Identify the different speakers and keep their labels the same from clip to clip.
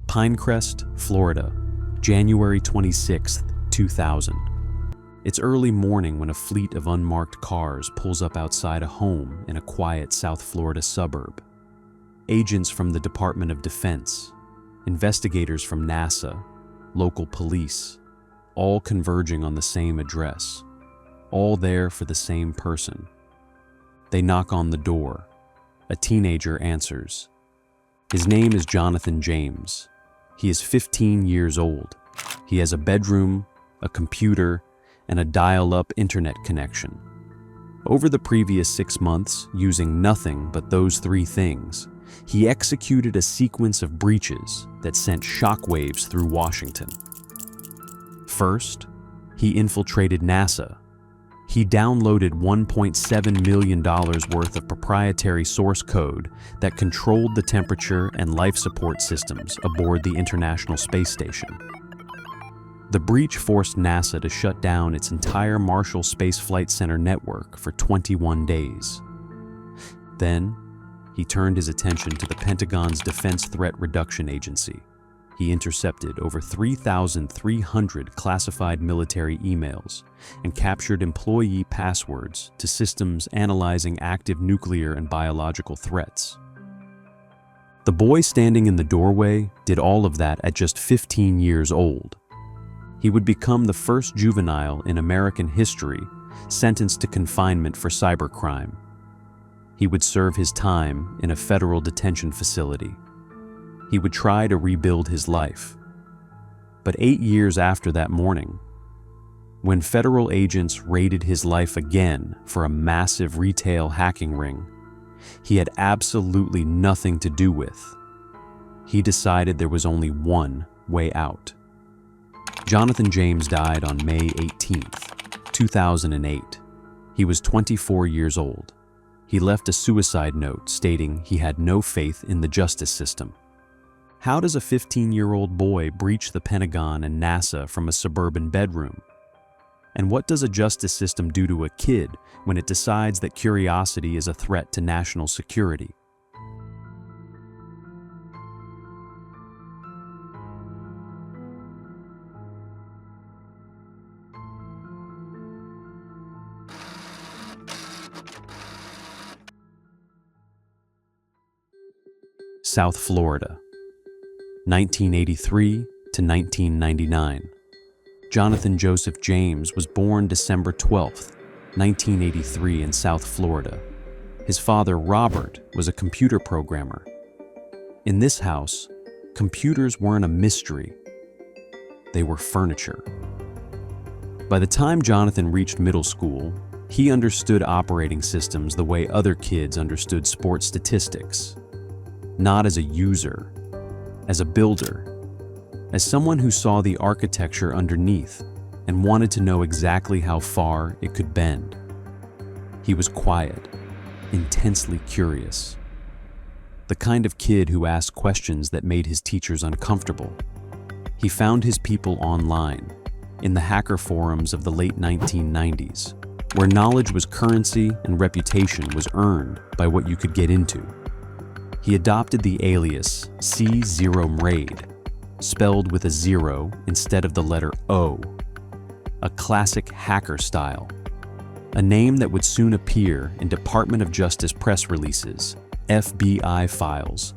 Speaker 1: Pinecrest, Florida, January 26, 2000. It's early morning when a fleet of unmarked cars pulls up outside a home in a quiet South Florida suburb. Agents from the Department of Defense, investigators from NASA, local police, all converging on the same address, all there for the same person. They knock on the door. A teenager answers. His name is Jonathan James. He is 15 years old. He has a bedroom, a computer, and a dial-up internet connection. Over the previous 6 months, using nothing but those 3 things, he executed a sequence of breaches that sent shockwaves through Washington. First, he infiltrated NASA. He downloaded $1.7 million worth of proprietary source code that controlled the temperature and life support systems aboard the International Space Station. The breach forced NASA to shut down its entire Marshall Space Flight Center network for 21 days. Then, he turned his attention to the Pentagon's Defense Threat Reduction Agency. He intercepted over 3,300 classified military emails and captured employee passwords to systems analyzing active nuclear and biological threats. The boy standing in the doorway did all of that at just 15 years old. He would become the first juvenile in American history sentenced to confinement for cybercrime. He would serve his time in a federal detention facility. He would try to rebuild his life. But 8 years after that morning, when federal agents raided his life again for a massive retail hacking ring he had absolutely nothing to do with, he decided there was only one way out. Jonathan James died on May 18, 2008. He was 24 years old. He left a suicide note stating he had no faith in the justice system. How does a 15-year-old boy breach the Pentagon and NASA from a suburban bedroom? And what does a justice system do to a kid when it decides that curiosity is a threat to national security? South Florida, 1983 to 1999. Jonathan Joseph James was born December 12, 1983 in South Florida. His father, Robert, was a computer programmer. In this house, computers weren't a mystery. They were furniture. By the time Jonathan reached middle school, he understood operating systems the way other kids understood sports statistics. Not as a user, as a builder, as someone who saw the architecture underneath and wanted to know exactly how far it could bend. He was quiet, intensely curious. The kind of kid who asked questions that made his teachers uncomfortable. He found his people online, in the hacker forums of the late 1990s, where knowledge was currency and reputation was earned by what you could get into. He adopted the alias C0Raid, spelled with a 0 instead of the letter O, a classic hacker style, a name that would soon appear in Department of Justice press releases, FBI files,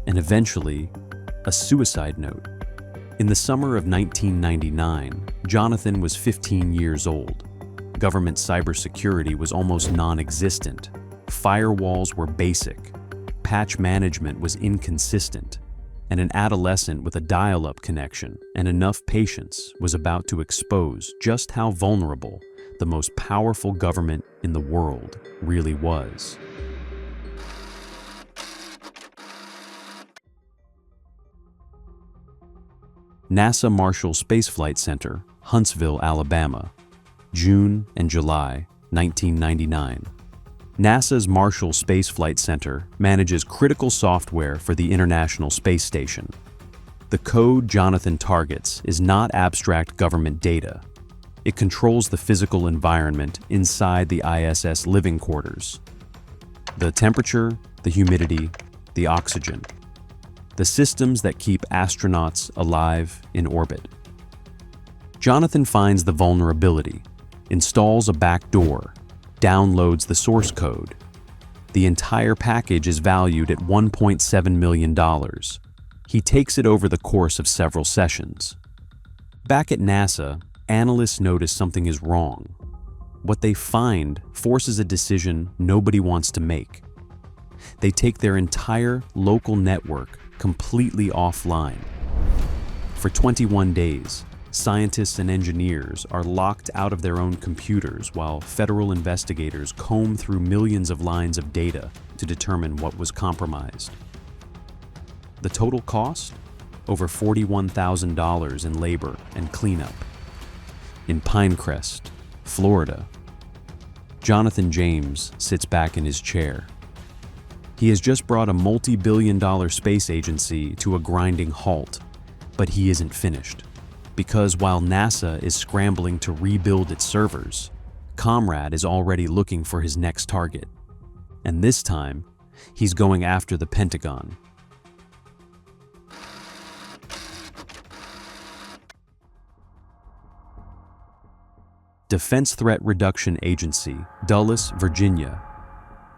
Speaker 1: and eventually a suicide note. In the summer of 1999, Jonathan was 15 years old. Government cybersecurity was almost non-existent. Firewalls were basic. Patch management was inconsistent, and an adolescent with a dial-up connection and enough patience was about to expose just how vulnerable the most powerful government in the world really was. NASA Marshall Space Flight Center, Huntsville, Alabama, June and July 1999. NASA's Marshall Space Flight Center manages critical software for the International Space Station. The code Jonathan targets is not abstract government data. It controls the physical environment inside the ISS living quarters. The temperature, the humidity, the oxygen. the systems that keep astronauts alive in orbit. Jonathan finds the vulnerability, installs a backdoor, downloads the source code. The entire package is valued at $1.7 million. He takes it over the course of several sessions. Back at NASA, analysts notice something is wrong. What they find forces a decision nobody wants to make. They take their entire local network completely offline. For 21 days, scientists and engineers are locked out of their own computers while federal investigators comb through millions of lines of data to determine what was compromised. The total cost? Over $41,000 in labor and cleanup. In Pinecrest, Florida, Jonathan James sits back in his chair. He has just brought a multi-billion-dollar space agency to a grinding halt, but he isn't finished. Because while NASA is scrambling to rebuild its servers, Comrade is already looking for his next target. And this time, he's going after the Pentagon. Defense Threat Reduction Agency, Dulles, Virginia,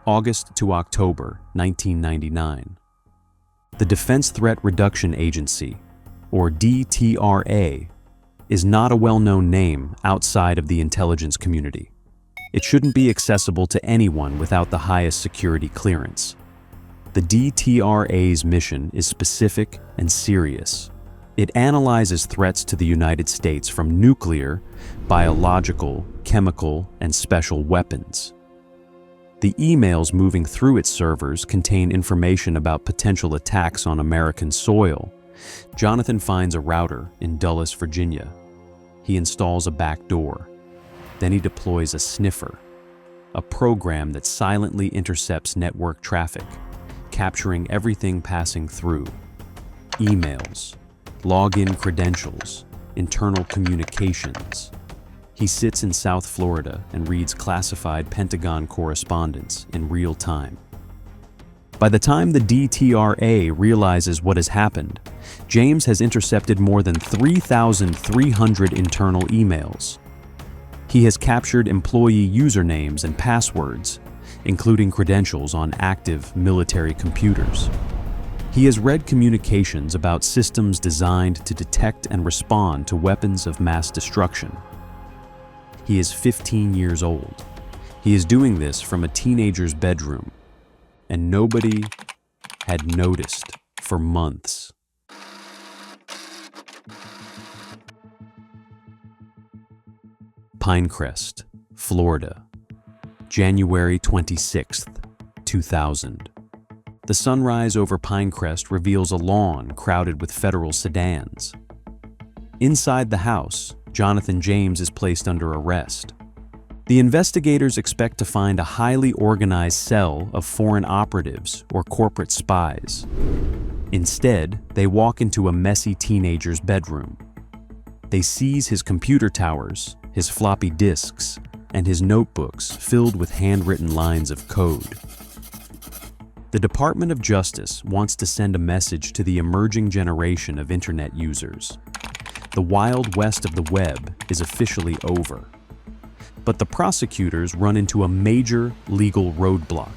Speaker 1: August to October 1999. The Defense Threat Reduction Agency, or DTRA, is not a well-known name outside of the intelligence community. It shouldn't be accessible to anyone without the highest security clearance. The DTRA's mission is specific and serious. It analyzes threats to the United States from nuclear, biological, chemical, and special weapons. The emails moving through its servers contain information about potential attacks on American soil. Jonathan finds a router in Dulles, Virginia. He installs a backdoor. Then he deploys a sniffer, a program that silently intercepts network traffic, capturing everything passing through: emails, login credentials, internal communications. He sits in South Florida and reads classified Pentagon correspondence in real time. By the time the DTRA realizes what has happened, James has intercepted more than 3,300 internal emails. He has captured employee usernames and passwords, including credentials on active military computers. He has read communications about systems designed to detect and respond to weapons of mass destruction. He is 15 years old. He is doing this from a teenager's bedroom, and nobody had noticed for months. Pinecrest, Florida, January 26th, 2000. The sunrise over Pinecrest reveals a lawn crowded with federal sedans. Inside the house, Jonathan James is placed under arrest. The investigators expect to find a highly organized cell of foreign operatives or corporate spies. Instead, they walk into a messy teenager's bedroom. They seize his computer towers, his floppy disks, and his notebooks filled with handwritten lines of code. The Department of Justice wants to send a message to the emerging generation of internet users. The Wild West of the web is officially over. But the prosecutors run into a major legal roadblock.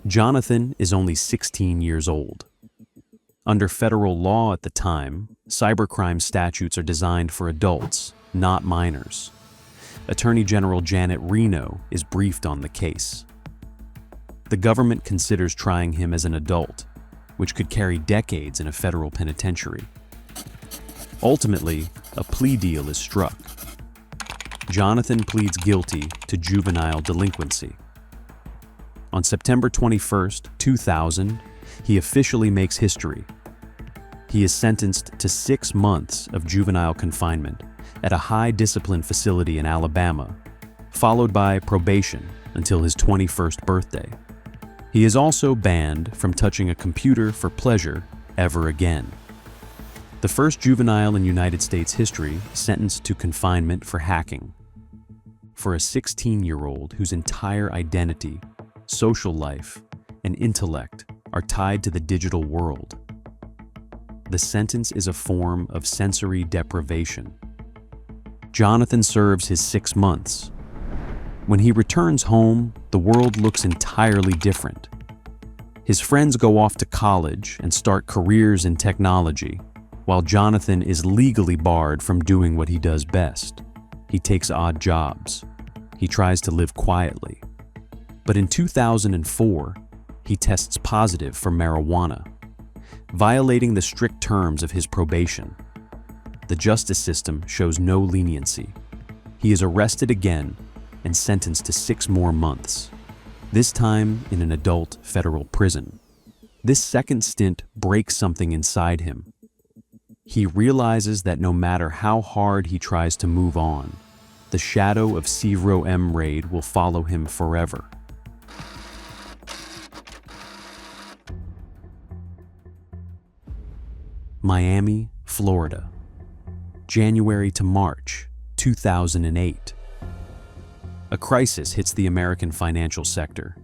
Speaker 1: Jonathan is only 16 years old. Under federal law at the time, cybercrime statutes are designed for adults, not minors. Attorney General Janet Reno is briefed on the case. The government considers trying him as an adult, which could carry decades in a federal penitentiary. Ultimately, a plea deal is struck. Jonathan pleads guilty to juvenile delinquency. On September 21st, 2000, he officially makes history. He is sentenced to 6 months of juvenile confinement at a high-discipline facility in Alabama, followed by probation until his 21st birthday. He is also banned from touching a computer for pleasure ever again. The first juvenile in United States history sentenced to confinement for hacking. For a 16-year-old whose entire identity, social life, and intellect are tied to the digital world, the sentence is a form of sensory deprivation. Jonathan serves his 6 months. When he returns home, the world looks entirely different. His friends go off to college and start careers in technology, while Jonathan is legally barred from doing what he does best. He takes odd jobs. He tries to live quietly. But in 2004, he tests positive for marijuana, violating the strict terms of his probation. The justice system shows no leniency. He is arrested again and sentenced to 6 more months, this time in an adult federal prison. This second stint breaks something inside him. He realizes that no matter how hard he tries to move on, the shadow of Covert raid will follow him forever. Miami, Florida, January to March 2008. A crisis hits the American financial sector.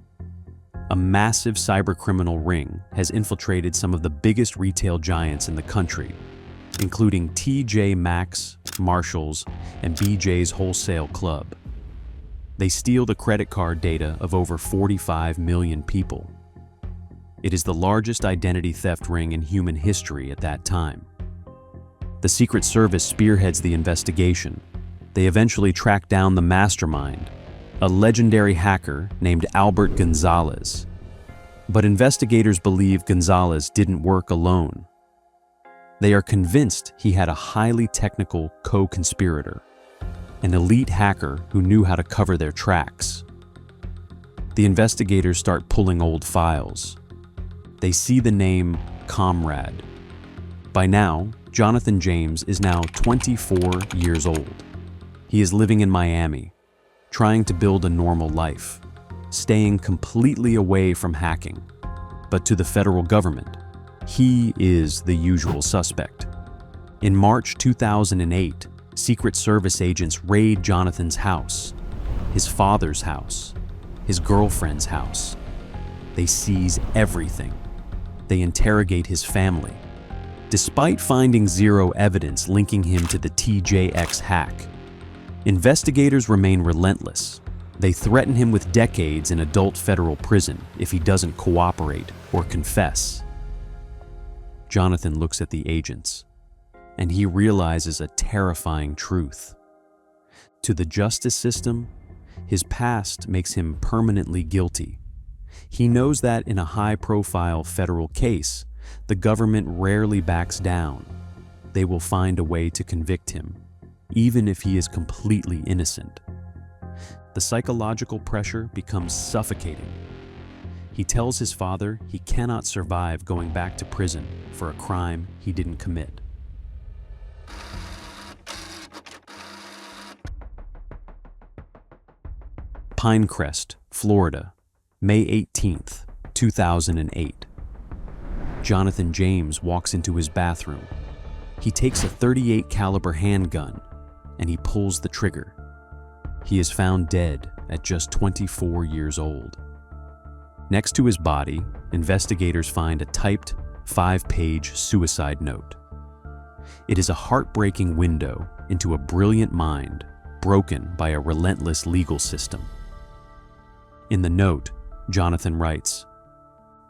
Speaker 1: A massive cybercriminal ring has infiltrated some of the biggest retail giants in the country, including TJ Maxx, Marshalls, and BJ's Wholesale Club. They steal the credit card data of over 45 million people. It is the largest identity theft ring in human history at that time. The Secret Service spearheads the investigation. They eventually track down the mastermind, a legendary hacker named Albert Gonzalez. But investigators believe Gonzalez didn't work alone. They are convinced he had a highly technical co-conspirator, an elite hacker who knew how to cover their tracks. The investigators start pulling old files. They see the name Comrade. By now, Jonathan James is now 24 years old. He is living in Miami, trying to build a normal life, staying completely away from hacking. But to the federal government, he is the usual suspect. In March 2008, Secret Service agents raid Jonathan's house, his father's house, his girlfriend's house. They seize everything. They interrogate his family. Despite finding zero evidence linking him to the TJX hack, investigators remain relentless. They threaten him with decades in adult federal prison if he doesn't cooperate or confess. Jonathan looks at the agents, and he realizes a terrifying truth. To the justice system, his past makes him permanently guilty. He knows that in a high-profile federal case, the government rarely backs down. They will find a way to convict him, even if he is completely innocent. The psychological pressure becomes suffocating. He tells his father he cannot survive going back to prison for a crime he didn't commit. Pinecrest, Florida, May 18th, 2008. Jonathan James walks into his bathroom. He takes a .38 caliber handgun and he pulls the trigger. He is found dead at just 24 years old. Next to his body, investigators find a typed 5-page suicide note. It is a heartbreaking window into a brilliant mind broken by a relentless legal system. In the note, Jonathan writes,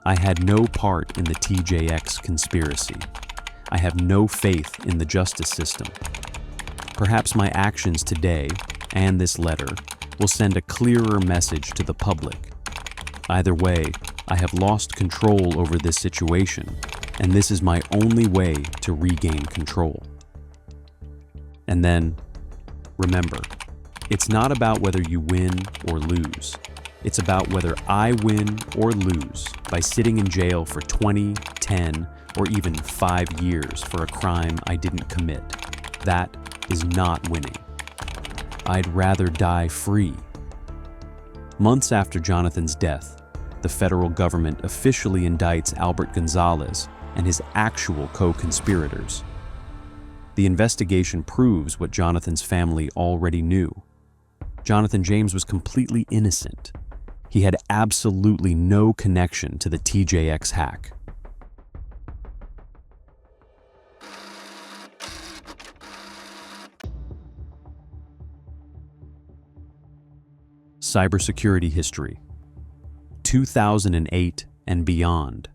Speaker 1: "I had no part in the TJX conspiracy. I have no faith in the justice system. Perhaps my actions today and this letter will send a clearer message to the public. Either way, I have lost control over this situation, and this is my only way to regain control." And then, remember, it's not about whether you win or lose. It's about whether I win or lose by sitting in jail for 20, 10, or even 5 years for a crime I didn't commit. That is not winning. I'd rather die free. Months after Jonathan's death, the federal government officially indicts Albert Gonzalez and his actual co-conspirators. The investigation proves what Jonathan's family already knew. Jonathan James was completely innocent. He had absolutely no connection to the TJX hack. Cybersecurity History, 2008 and beyond.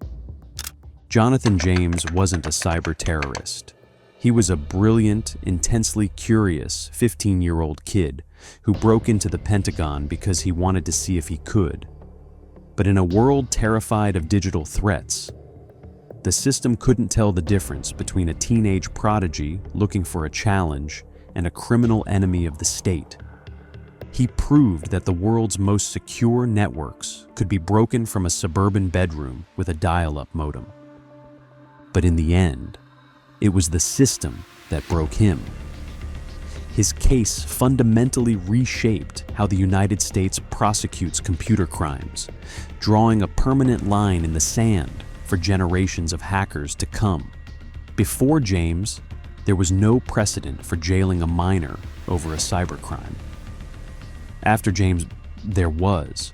Speaker 1: Jonathan James wasn't a cyber terrorist. He was a brilliant, intensely curious 15-year-old kid who broke into the Pentagon because he wanted to see if he could. But in a world terrified of digital threats, the system couldn't tell the difference between a teenage prodigy looking for a challenge and a criminal enemy of the state. He proved that the world's most secure networks could be broken from a suburban bedroom with a dial-up modem. But in the end, it was the system that broke him. His case fundamentally reshaped how the United States prosecutes computer crimes, drawing a permanent line in the sand for generations of hackers to come. Before James, there was no precedent for jailing a minor over a cybercrime. After James, there was.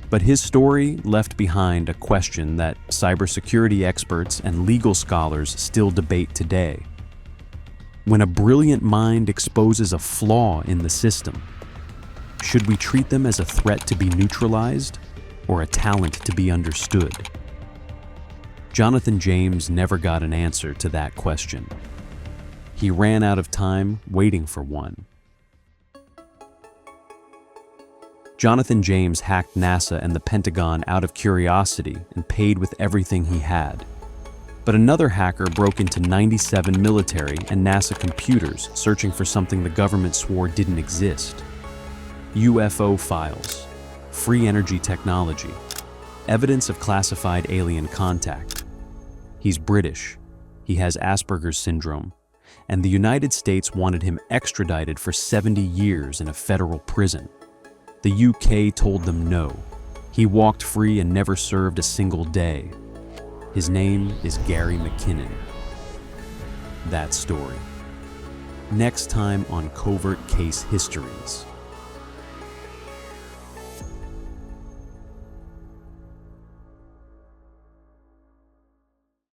Speaker 1: But his story left behind a question that cybersecurity experts and legal scholars still debate today. When a brilliant mind exposes a flaw in the system, should we treat them as a threat to be neutralized or a talent to be understood? Jonathan James never got an answer to that question. He ran out of time waiting for one. Jonathan James hacked NASA and the Pentagon out of curiosity and paid with everything he had. But another hacker broke into 97 military and NASA computers searching for something the government swore didn't exist. UFO files, free energy technology, evidence of classified alien contact. He's British, he has Asperger's syndrome, and the United States wanted him extradited for 70 years in a federal prison. The UK told them no. He walked free and never served a single day. His name is Gary McKinnon. That story. Next time on Covert Case Histories.